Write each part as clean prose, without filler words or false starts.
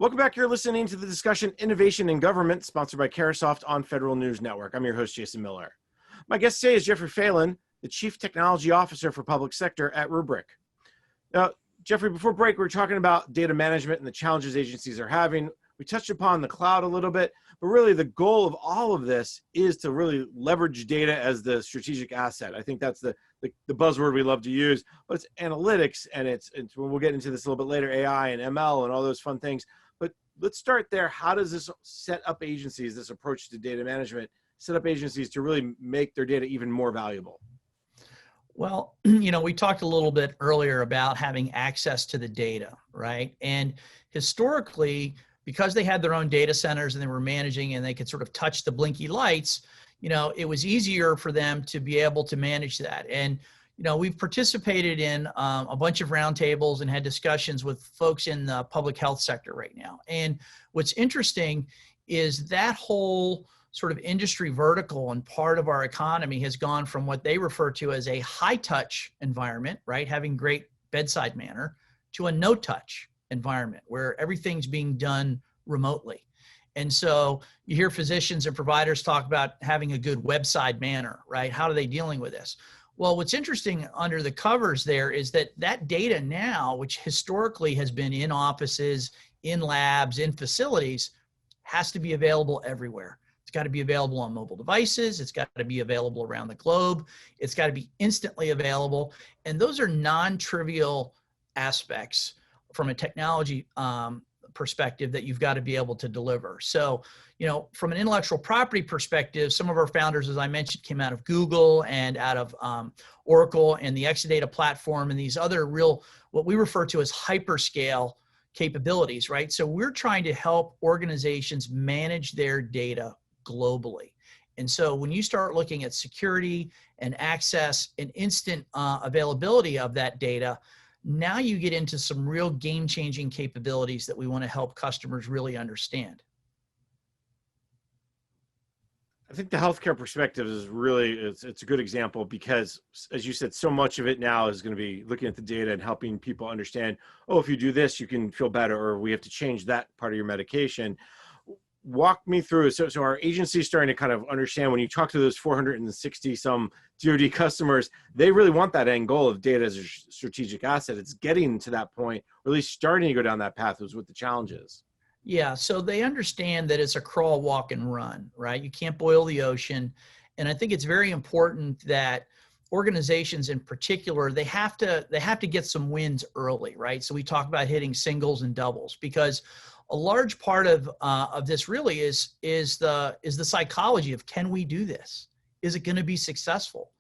Welcome back. You're listening to the discussion Innovation in Government, sponsored by Carahsoft on Federal News Network. I'm your host, Jason Miller. My guest today is Jeffrey Phelan, the Chief Technology Officer for Public Sector at Rubrik. Now, Jeffrey, before break, we were talking about data management and the challenges agencies are having. We touched upon the cloud a little bit, but really the goal of all of this is to really leverage data as the strategic asset. I think that's the buzzword we love to use, but it's analytics, and it's we'll get into this a little bit later, AI and ML and all those fun things. But let's start there. How does this set up agencies, this approach to data management, set up agencies to really make their data even more valuable? Well, we talked a little bit earlier about having access to the data, right? And historically, because they had their own data centers and they were managing and they could sort of touch the blinky lights, it was easier for them to be able to manage that. And we've participated in a bunch of roundtables and had discussions with folks in the public health sector right now. And what's interesting is that whole sort of industry vertical and part of our economy has gone from what they refer to as a high touch environment, right? Having great bedside manner, to a no touch environment where everything's being done remotely. And so you hear physicians and providers talk about having a good webside manner, right? How are they dealing with this? Well, what's interesting under the covers there is that data now, which historically has been in offices, in labs, in facilities, has to be available everywhere. It's got to be available on mobile devices. It's got to be available around the globe. It's got to be instantly available. And those are non-trivial aspects from a technology perspective that you've got to be able to deliver. So, from an intellectual property perspective, some of our founders, as I mentioned, came out of Google and out of Oracle and the Exadata platform and these other real, what we refer to as hyperscale capabilities, right? So we're trying to help organizations manage their data globally. And so when you start looking at security and access and instant availability of that data, now you get into some real game-changing capabilities that we want to help customers really understand. I think the healthcare perspective is really, it's a good example because, as you said, so much of it now is going to be looking at the data and helping people understand, oh, if you do this, you can feel better, or we have to change that part of your medication. Walk me through. So our agency is starting to kind of understand, when you talk to those 460 some DoD customers, they really want that end goal of data as a strategic asset. It's getting to that point, or at least starting to go down that path, was what the challenge is. Yeah, so they understand that it's a crawl, walk, and run, right? You can't boil the ocean. And I think it's very important that organizations in particular, they have to get some wins early, right? So we talk about hitting singles and doubles, because a large part of this really is the psychology of, can we do this? Is it going to be successful?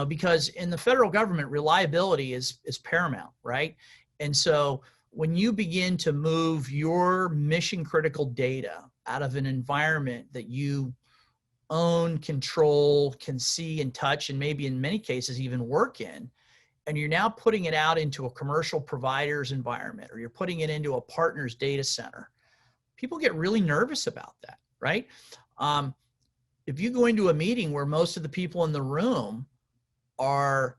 Because in the federal government, reliability is paramount, right? And so when you begin to move your mission critical data out of an environment that you own, control, can see and touch, and maybe in many cases even work in, and you're now putting it out into a commercial provider's environment, or you're putting it into a partner's data center, people get really nervous about that, right? If you go into a meeting where most of the people in the room are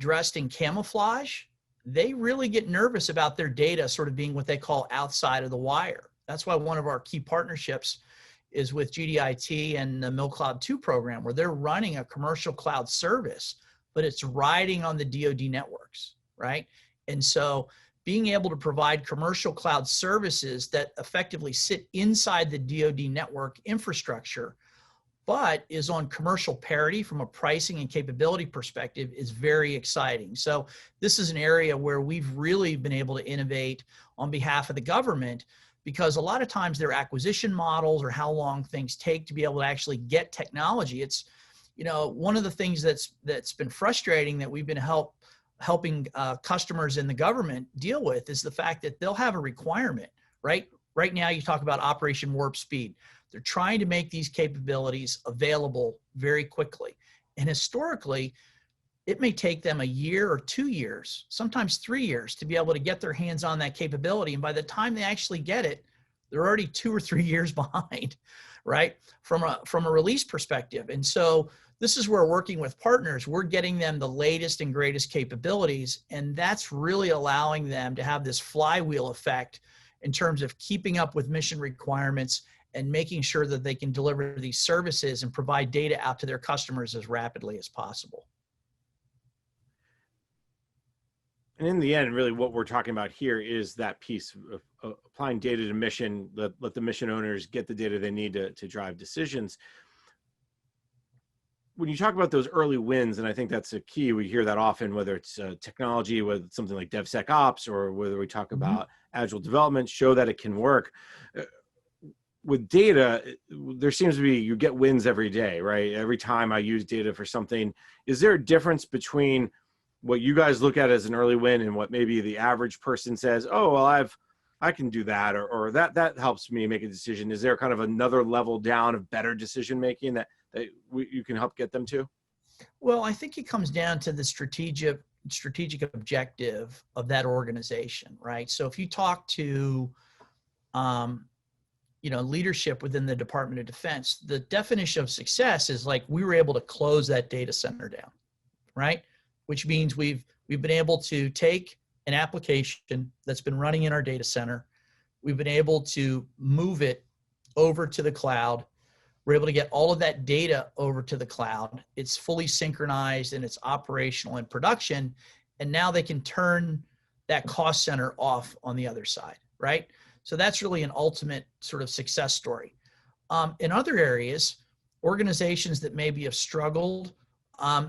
dressed in camouflage, they really get nervous about their data sort of being what they call outside of the wire. That's why one of our key partnerships is with GDIT and the MilCloud 2 program, where they're running a commercial cloud service, but it's riding on the DoD networks, right? And so being able to provide commercial cloud services that effectively sit inside the DoD network infrastructure, but is on commercial parity from a pricing and capability perspective, is very exciting. So this is an area where we've really been able to innovate on behalf of the government, because a lot of times their acquisition models or how long things take to be able to actually get technology. It's, one of the things that's been frustrating that we've been helping customers in the government deal with is the fact that they'll have a requirement, right? Right now you talk about Operation Warp Speed. They're trying to make these capabilities available very quickly. And historically, it may take them a year or 2 years, sometimes 3 years, to be able to get their hands on that capability. And by the time they actually get it, they're already 2 or 3 years behind, right? From a release perspective. And so this is where working with partners, we're getting them the latest and greatest capabilities. And that's really allowing them to have this flywheel effect in terms of keeping up with mission requirements and making sure that they can deliver these services and provide data out to their customers as rapidly as possible. And in the end, really what we're talking about here is that piece of applying data to mission, let the mission owners get the data they need to drive decisions. When you talk about those early wins, and I think that's a key, we hear that often, whether it's technology, whether it's something like DevSecOps, or whether we talk about agile development, show that it can work. With data, there seems to be, you get wins every day, right? Every time I use data for something. Is there a difference between what you guys look at as an early win and what maybe the average person says, oh, well, I can do that, or that helps me make a decision? Is there kind of another level down of better decision making that you can help get them to? Well, I think it comes down to the strategic objective of that organization, right? So if you talk to leadership within the Department of Defense, the definition of success is like, we were able to close that data center down, right? Which means we've been able to take an application that's been running in our data center. We've been able to move it over to the cloud. We're able to get all of that data over to the cloud. It's fully synchronized and it's operational in production. And now they can turn that cost center off on the other side, right? So that's really an ultimate sort of success story. In other areas, organizations that maybe have struggled,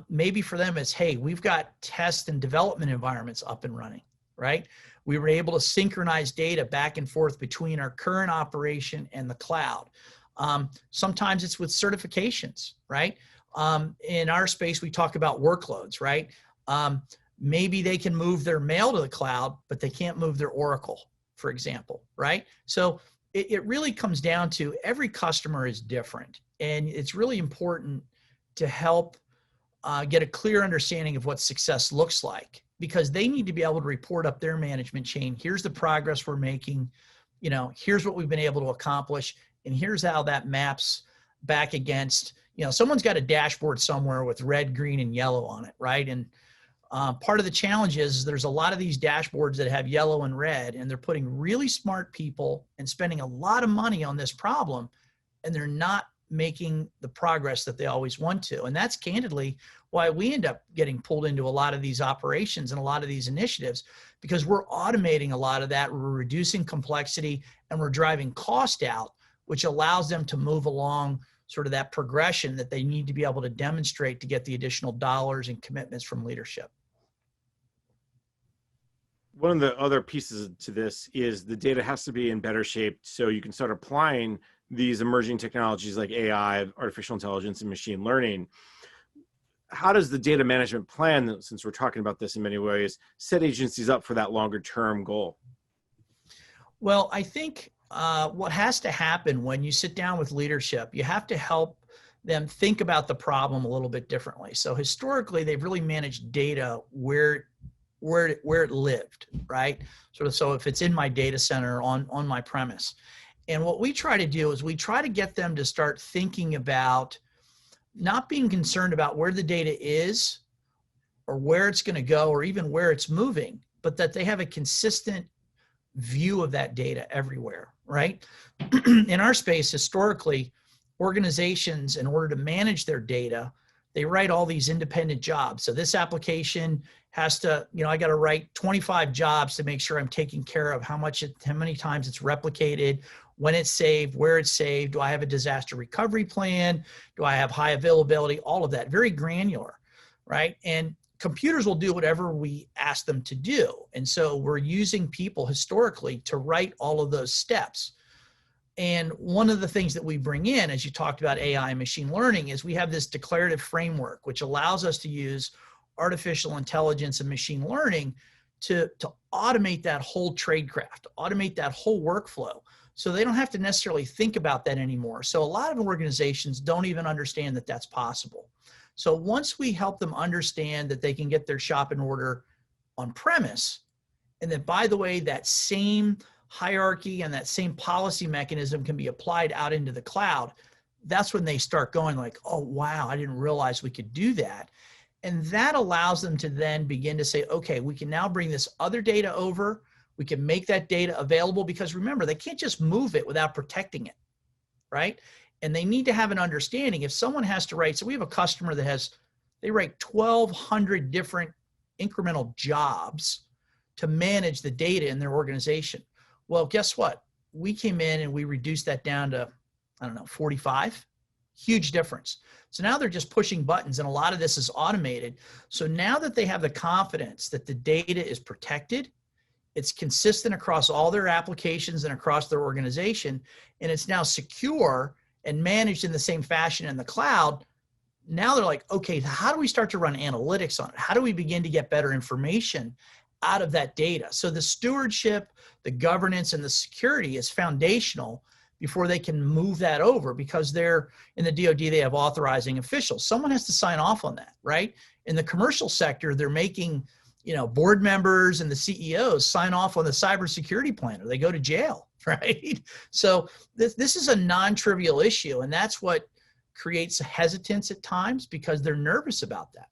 maybe for them it's, hey, we've got test and development environments up and running, right? We were able to synchronize data back and forth between our current operation and the cloud. Sometimes it's with certifications, right? In our space, we talk about workloads, right? Maybe they can move their mail to the cloud, but they can't move their Oracle, for example, right? So it really comes down to every customer is different. And it's really important to help get a clear understanding of what success looks like, because they need to be able to report up their management chain. Here's the progress we're making. Here's what we've been able to accomplish. And here's how that maps back against, someone's got a dashboard somewhere with red, green, and yellow on it, right? And part of the challenge is there's a lot of these dashboards that have yellow and red, and they're putting really smart people and spending a lot of money on this problem, and they're not making the progress that they always want to. And that's candidly why we end up getting pulled into a lot of these operations and a lot of these initiatives, because we're automating a lot of that. We're reducing complexity and we're driving cost out, which allows them to move along sort of that progression that they need to be able to demonstrate to get the additional dollars and commitments from leadership. One of the other pieces to this is the data has to be in better shape so you can start applying these emerging technologies like AI, artificial intelligence, and machine learning. How does the data management plan, since we're talking about this in many ways, set agencies up for that longer term goal? Well, I think what has to happen when you sit down with leadership, you have to help them think about the problem a little bit differently. So historically, they've really managed data where it lived, right? So if it's in my data center on my premise. And what we try to do is we try to get them to start thinking about not being concerned about where the data is or where it's going to go or even where it's moving, but that they have a consistent view of that data everywhere, right? In our space, historically, organizations, in order to manage their data, they write all these independent jobs. So this application has to, I got to write 25 jobs to make sure I'm taking care of how many times it's replicated, when it's saved, where it's saved. Do I have a disaster recovery plan? Do I have high availability? All of that, very granular, right? And computers will do whatever we ask them to do. And so we're using people historically to write all of those steps. And one of the things that we bring in, as you talked about AI and machine learning, is we have this declarative framework, which allows us to use artificial intelligence and machine learning to automate that whole tradecraft, automate that whole workflow. So they don't have to necessarily think about that anymore. So a lot of organizations don't even understand that that's possible. So once we help them understand that they can get their shop in order on premise, and that, by the way, that same hierarchy and that same policy mechanism can be applied out into the cloud, that's when they start going like, oh, wow, I didn't realize we could do that. And that allows them to then begin to say, okay, we can now bring this other data over. We can make that data available because remember, they can't just move it without protecting it, right? And they need to have an understanding. If someone has to write, so we have a customer that they write 1,200 different incremental jobs to manage the data in their organization. Well, guess what? We came in and we reduced that down to, 45. Huge difference. So now they're just pushing buttons and a lot of this is automated. So now that they have the confidence that the data is protected, it's consistent across all their applications and across their organization, and it's now secure and managed in the same fashion in the cloud. Now they're like, okay, how do we start to run analytics on it? How do we begin to get better information out of that data? So the stewardship, the governance, and the security is foundational before they can move that over, because they're in the DoD, they have authorizing officials. Someone has to sign off on that, right? In the commercial sector, they're making, board members and the CEOs sign off on the cybersecurity plan or they go to jail, right? So this is a non-trivial issue, and that's what creates a hesitance at times because they're nervous about that.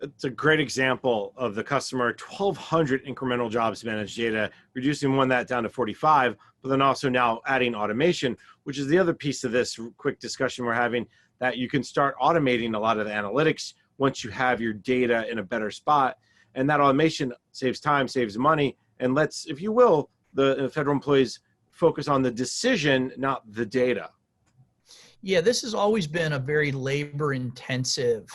It's a great example of the customer 1,200 incremental jobs managed data, reducing that down to 45, but then also now adding automation, which is the other piece of this quick discussion we're having, that you can start automating a lot of the analytics once you have your data in a better spot. And that automation saves time, saves money, and lets, if you will, the federal employees focus on the decision, not the data. Yeah, this has always been a very labor-intensive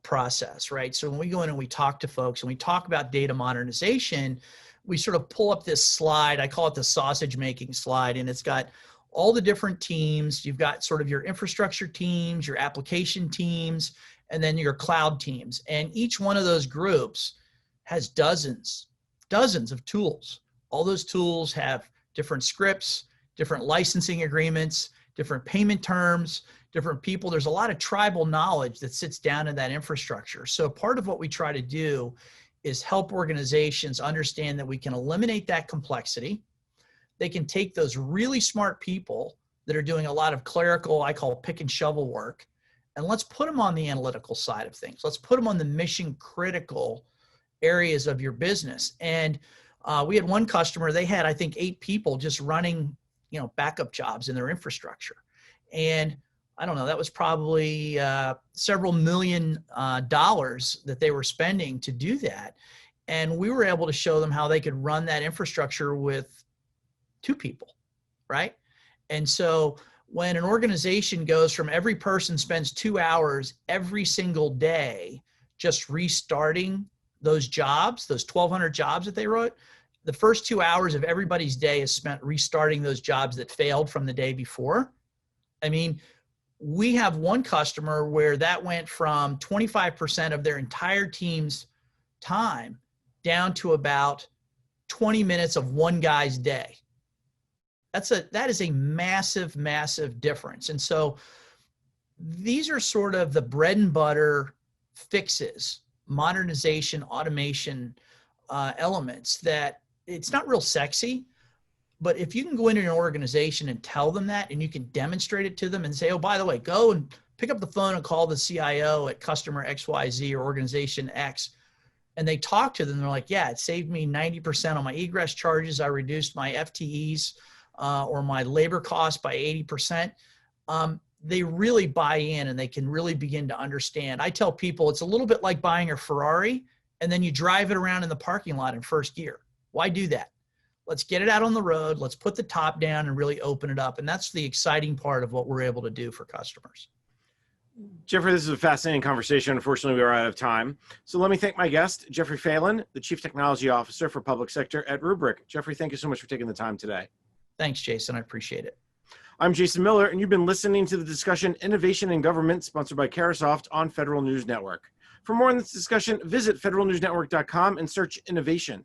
process, right? So when we go in and we talk to folks and we talk about data modernization, we sort of pull up this slide. I call it the sausage making slide, and it's got all the different teams. You've got sort of your infrastructure teams, your application teams, and then your cloud teams. And each one of those groups has dozens of tools. All those tools have different scripts, different licensing agreements, different payment terms, different people. There's a lot of tribal knowledge that sits down in that infrastructure. So part of what we try to do is help organizations understand that we can eliminate that complexity. They can take those really smart people that are doing a lot of clerical, I call pick and shovel work, and let's put them on the analytical side of things. Let's put them on the mission critical areas of your business. And we had one customer, they had, I think, 8 people just running, backup jobs in their infrastructure. And I don't know, that was probably several million dollars that they were spending to do that. And we were able to show them how they could run that infrastructure with 2 people, right? And so when an organization goes from every person spends 2 hours every single day just restarting those jobs, those 1,200 jobs that they wrote, the first 2 hours of everybody's day is spent restarting those jobs that failed from the day before. I mean, we have one customer where that went from 25% of their entire team's time down to about 20 minutes of one guy's day. That is a massive, massive difference. And so these are sort of the bread and butter fixes, modernization, automation elements that it's not real sexy, but if you can go into an organization and tell them that, and you can demonstrate it to them and say, oh, by the way, go and pick up the phone and call the CIO at customer XYZ or organization X. And they talk to them. They're like, yeah, it saved me 90% on my egress charges. I reduced my FTEs or my labor costs by 80%. They really buy in and they can really begin to understand. I tell people it's a little bit like buying a Ferrari and then you drive it around in the parking lot in first gear. Why do that? Let's get it out on the road. Let's put the top down and really open it up. And that's the exciting part of what we're able to do for customers. Jeffrey, this is a fascinating conversation. Unfortunately, we are out of time. So let me thank my guest, Jeffrey Phelan, the Chief Technology Officer for Public Sector at Rubrik. Jeffrey, thank you so much for taking the time today. Thanks, Jason. I appreciate it. I'm Jason Miller, and you've been listening to the discussion Innovation in Government, sponsored by Carahsoft on Federal News Network. For more on this discussion, visit federalnewsnetwork.com and search innovation.